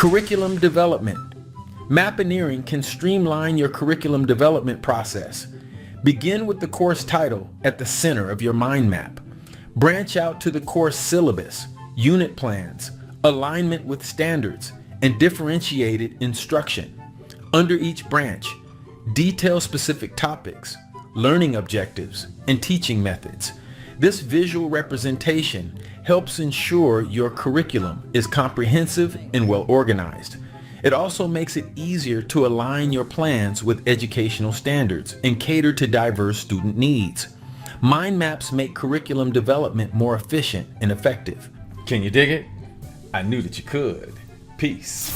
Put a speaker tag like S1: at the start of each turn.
S1: Curriculum development. Mappineering can streamline your curriculum development process. Begin with the course title at the center of your mind map. Branch out to the course syllabus, unit plans, alignment with standards, and differentiated instruction. Under each branch, detail specific topics, learning objectives, and teaching methods. This visual representation helps ensure your curriculum is comprehensive and well organized. It also makes it easier to align your plans with educational standards and cater to diverse student needs. Mind maps make curriculum development more efficient and effective. Can you dig it? I knew that you could. Peace.